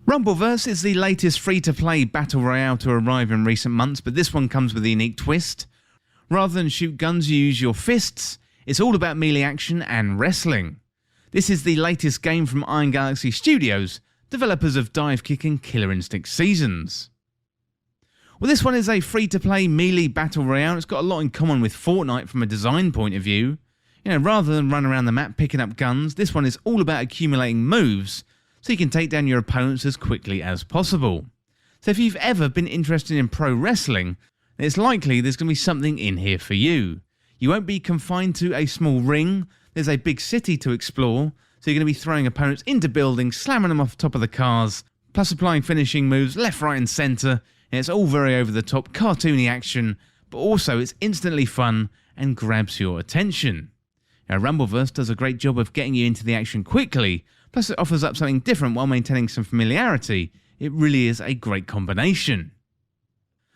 Rumbleverse is the latest free-to-play battle royale to arrive in recent months, but this one comes with a unique twist. Rather than shoot guns, you use your fists. It's all about melee action and wrestling. This is the latest game from Iron Galaxy Studios, developers of Dive Kick and Killer Instinct Seasons. Well, this one is a free-to-play melee battle royale. It's got a lot in common with Fortnite from a design point of view. Rather than run around the map picking up guns, this one is all about accumulating moves, so you can take down your opponents as quickly as possible. So if you've ever been interested in pro wrestling, then it's likely there's going to be something in here for you. You won't be confined to a small ring, there's a big city to explore, so you're going to be throwing opponents into buildings, slamming them off the top of the cars, plus applying finishing moves left, right and centre, and it's all very over the top, cartoony action, but also it's instantly fun and grabs your attention. Now, Rumbleverse does a great job of getting you into the action quickly, plus it offers up something different while maintaining some familiarity. It really is a great combination.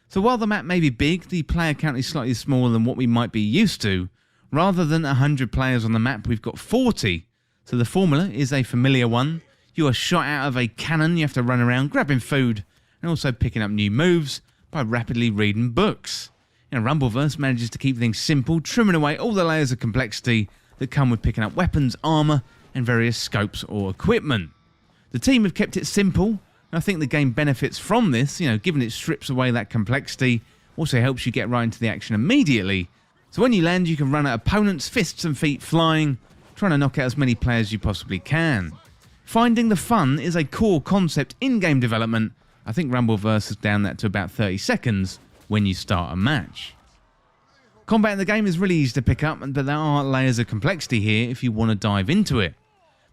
So while the map may be big, the player count is slightly smaller than what we might be used to. Rather than 100 players on the map, we've got 40. So the formula is a familiar one. You are shot out of a cannon, you have to run around grabbing food, and also picking up new moves by rapidly reading books. Rumbleverse manages to keep things simple, trimming away all the layers of complexity that come with picking up weapons, armour, and various scopes or equipment. The team have kept it simple, and I think the game benefits from this, given it strips away that complexity, also helps you get right into the action immediately. So when you land, you can run at opponents, fists and feet flying, trying to knock out as many players as you possibly can. Finding the fun is a core concept in game development. I think Rumbleverse has down that to about 30 seconds when you start a match. Combat in the game is really easy to pick up, but there are layers of complexity here if you want to dive into it.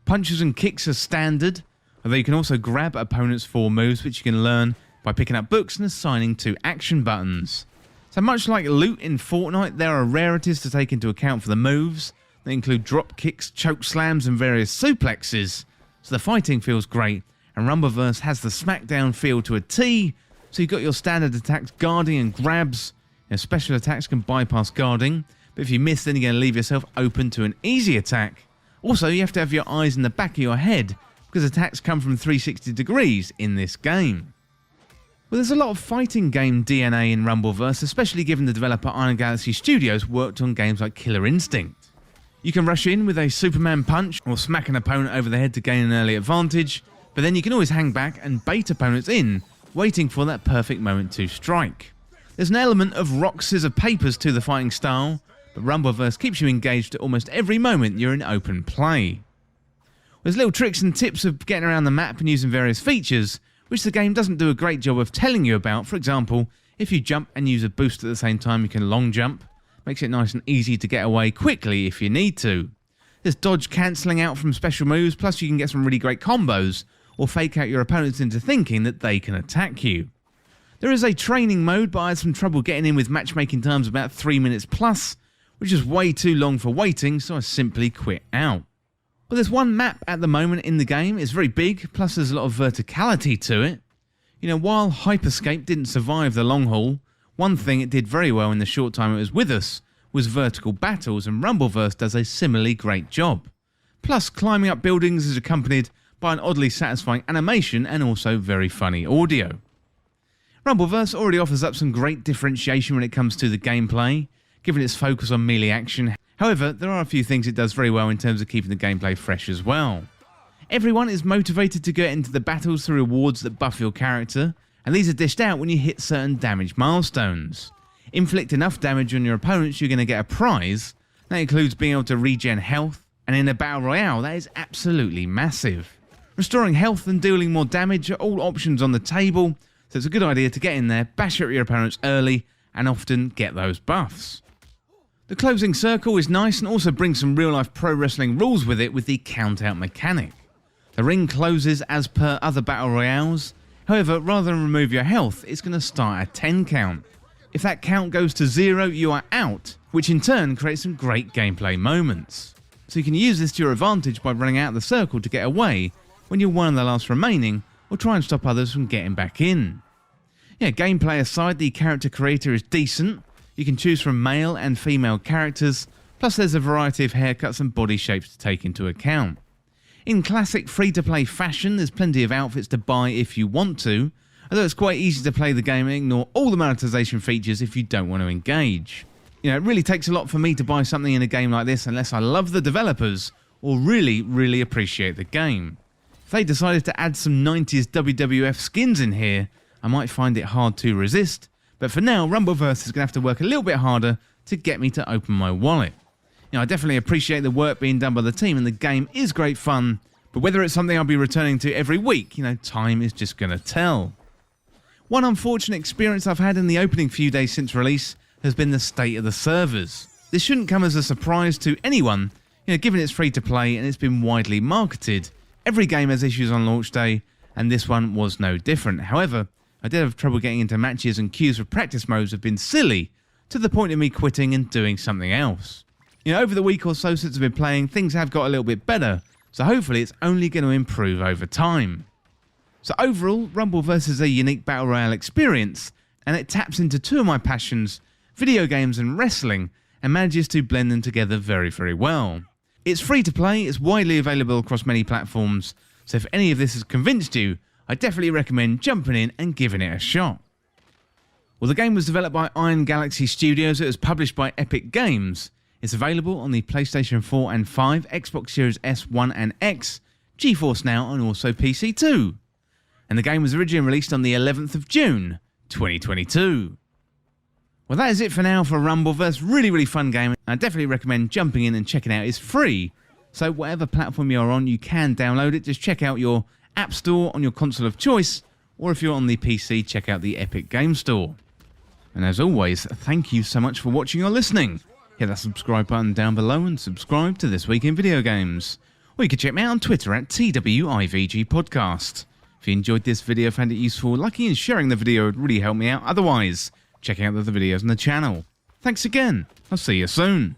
Punches and kicks are standard, although you can also grab opponents for moves, which you can learn by picking up books and assigning to action buttons. So much like loot in Fortnite, there are rarities to take into account for the moves. They include drop kicks, choke slams and various suplexes, so the fighting feels great, and Rumbleverse has the smackdown feel to a T, so you've got your standard attacks, guarding and grabs. Special attacks can bypass guarding, but if you miss, then you're going to leave yourself open to an easy attack. Also, you have to have your eyes in the back of your head, because attacks come from 360 degrees in this game. Well, there's a lot of fighting game DNA in Rumbleverse, especially given the developer Iron Galaxy Studios worked on games like Killer Instinct. You can rush in with a Superman punch, or smack an opponent over the head to gain an early advantage, but then you can always hang back and bait opponents in, waiting for that perfect moment to strike. There's an element of rock, scissors, papers to the fighting style, but Rumbleverse keeps you engaged at almost every moment you're in open play. There's little tricks and tips of getting around the map and using various features, which the game doesn't do a great job of telling you about. For example, if you jump and use a boost at the same time, you can long jump. Makes it nice and easy to get away quickly if you need to. There's dodge cancelling out from special moves, plus you can get some really great combos, or fake out your opponents into thinking that they can attack you. There is a training mode, but I had some trouble getting in with matchmaking times about 3 minutes plus, which is way too long for waiting, so I simply quit out. But there's one map at the moment in the game. It's very big, plus there's a lot of verticality to it. While Hyperscape didn't survive the long haul, one thing it did very well in the short time it was with us was vertical battles, and Rumbleverse does a similarly great job. Plus, climbing up buildings is accompanied by an oddly satisfying animation and also very funny audio. Rumbleverse already offers up some great differentiation when it comes to the gameplay, given its focus on melee action. However, there are a few things it does very well in terms of keeping the gameplay fresh as well. Everyone is motivated to get into the battles through rewards that buff your character, and these are dished out when you hit certain damage milestones. Inflict enough damage on your opponents, you're going to get a prize. That includes being able to regen health, and in a battle royale, that is absolutely massive. Restoring health and dealing more damage are all options on the table, so it's a good idea to get in there, bash at your opponents early, and often get those buffs. The closing circle is nice and also brings some real life pro wrestling rules with it with the count out mechanic. The ring closes as per other battle royales, however rather than remove your health, it's going to start at 10 count. If that count goes to 0, you are out, which in turn creates some great gameplay moments. So you can use this to your advantage by running out of the circle to get away when you're one of the last remaining, or try and stop others from getting back in. Gameplay aside, the character creator is decent. You can choose from male and female characters, plus there's a variety of haircuts and body shapes to take into account. In classic free-to-play fashion, there's plenty of outfits to buy if you want to, although it's quite easy to play the game and ignore all the monetization features if you don't want to engage. You know, it really takes a lot for me to buy something in a game like this unless I love the developers or really appreciate the game. If they decided to add some 90s WWF skins in here, I might find it hard to resist, but for now, Rumbleverse is going to have to work a little bit harder to get me to open my wallet. You know, I definitely appreciate the work being done by the team and the game is great fun, but whether it's something I'll be returning to every week, you know, time is just going to tell. One unfortunate experience I've had in the opening few days since release has been the state of the servers. This shouldn't come as a surprise to anyone, you know, given it's free to play and it's been widely marketed. Every game has issues on launch day, and this one was no different. However, I did have trouble getting into matches, and queues for practice modes have been silly, to the point of me quitting and doing something else. You know, over the week or so since I've been playing, things have got a little bit better, so hopefully it's only going to improve over time. So overall, Rumbleverse is a unique battle royale experience, and it taps into two of my passions, video games and wrestling, and manages to blend them together very well. It's free to play, it's widely available across many platforms, so if any of this has convinced you, I definitely recommend jumping in and giving it a shot. Well, the game was developed by Iron Galaxy Studios. It was published by Epic Games. It's available on the PlayStation 4 and 5, Xbox Series S, 1 and X, GeForce Now and also PC too. And the game was originally released on the 11th of June, 2022. Well, that is it for now for Rumbleverse. Really fun game. I definitely recommend jumping in and checking it out. It's free, so whatever platform you're on, you can download it. Just check out your App Store on your console of choice, or if you're on the PC, check out the Epic Game Store. And as always, thank you so much for watching or listening. Hit that subscribe button down below and subscribe to This Week in Video Games. Or you can check me out on Twitter at TWIVG Podcast. If you enjoyed this video, found it useful, liking and sharing the video would really help me out. Otherwise, check out the other videos on the channel. Thanks again. I'll see you soon.